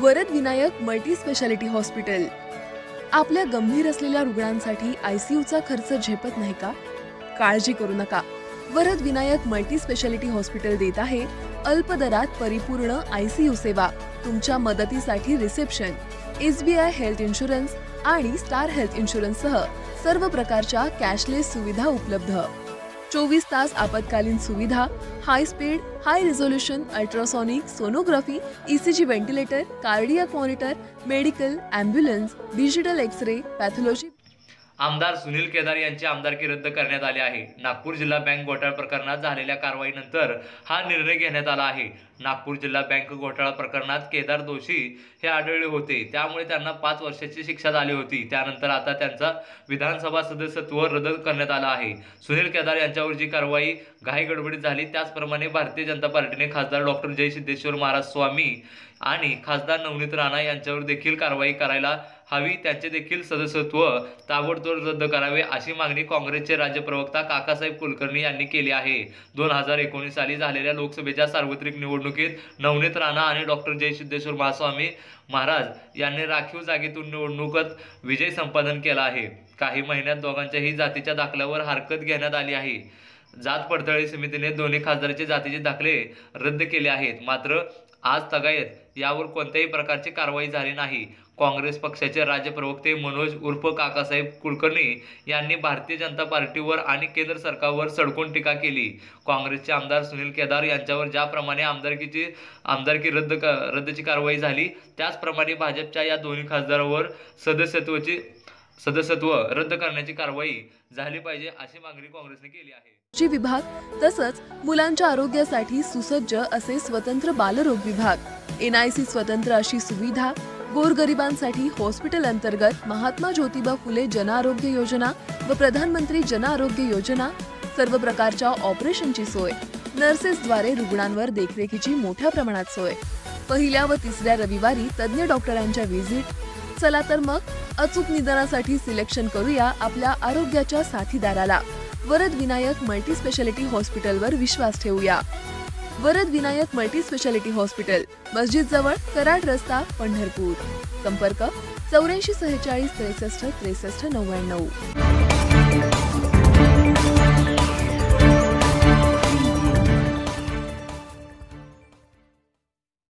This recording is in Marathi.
Varad Vinayak multi speciality hospital. आपल्या गंभीर असलेल्या रुग्णांसाठी आयसीयूचा खर्च झेपत नाही का? काळजी करू नका, Varad Vinayak multi speciality hospital देत आहे अल्प दरात परिपूर्ण आयसीयू सेवा। तुमच्या मदतीसाठी रिसेप्शन, SBI हेल्थ इन्शुरन्स आणि स्टार हेल्थ इन्शुरन्स सह सर्व प्रकारच्या कॅशलेस सुविधा उपलब्ध। 24 तास आपत्कालीन सुविधा, high speed, high resolution ultrasonic sonography, ECG ventilator, cardiac monitor, medical, ambulance, digital X-ray, pathology. आमदार सुनील केदार यांची आमदारकी रद्द करण्यात आली आहे। नागपूर जिल्हा बँक घोटाळा प्रकरणात झालेल्या कारवाईनंतर हा निर्णय घेण्यात आला आहे। नागपूर जिल्हा बँक घोटाळा प्रकरणात केदार दोषी हे आढळले होते, त्यामुळे त्यांना 5 वर्षाची शिक्षा झाली होती। त्यानंतर आता त्यांचा विधानसभा सदस्यत्व रद्द करण्यात आलं आहे। सुनील केदार यांच्यावर जी कारवाई घाईगडबडीत झाली, त्याचप्रमाणे भारतीय जनता पार्टीने खासदार डॉक्टर जय सिद्धेश्वर महाराज स्वामी आणि खासदार नवनीत राणा यांच्यावर देखील कारवाई करायला हवी। त्यांचे देखील सदस्यत्व ताबडतोब रद्द करावे अशी मागणी काँग्रेसचे राज्य प्रवक्ता काकासाहेब कुलकर्णी यांनी केली आहे। 2019 साली झालेल्या लोकसभेच्या सार्वत्रिक निवडणुकीत नवनीत राणा आणि डॉक्टर जय सिद्धेश्वर महास्वामी महाराज यांनी राखीव जागेतून निवडणुकीत विजय संपादन केला आहे। काही महिन्यात दोघांच्याही जातीच्या दाखल्यावर हरकत घेण्यात आली आहे। जात पडताळणी समितीने दोन्ही खासदारांचे जातीचे दाखले रद्द केले आहेत, मात्र आज तगायत यावर कोणत्याही प्रकारची कारवाई झाली नाही। काँग्रेस पक्षाचे राज्य प्रवक्ते मनोज उर्फ काकासाहेब कुलकर्णी यांनी भारतीय जनता पार्टीवर आणि केंद्र सरकारवर सडकून टीका केली। काँग्रेसचे आमदार सुनील केदार यांच्यावर ज्याप्रमाणे आमदारकी रद्दची कारवाई झाली, त्याचप्रमाणे भाजपच्या या दोन्ही खासदारांवर सदस्यत्व रद्द करण्याची कारवाई झाली पाहिजे अशी मागणी काँग्रेसने केली आहे। जी विभाग तसंच मुलांच्या आरोग्यासाठी सुसज्ज असे स्वतंत्र बालरोग विभाग, NIC स्वतंत्र अशी सुविधा, गोरगरिबांसाठी हॉस्पिटल अंतर्गत महात्मा ज्योतिबा फुले जन आरोग्य योजना व प्रधानमंत्री जन आरोग्य योजना, सर्व प्रकारच्या ऑपरेशनची सोय, नर्सेसद्वारे रुग्णांवर देखरेखीची मोठ्या प्रमाणात सोय, पहिल्या व तिसऱ्या रविवारी तज्ञ डॉक्टरांच्या व्हिजिट। चला तर मग अचूक निदानासाठी सिलेक्शन करूया आपल्या आरोग्याच्या साथीदाराला। वरद विनायक मल्टी स्पेशालिटी हॉस्पिटलवर विश्वास ठेवूया। Varad Vinayak multi speciality hospital, मस्जिद जवळ, कराड रस्ता, पंढरपूर। संपर्क 84 46 63 63 99।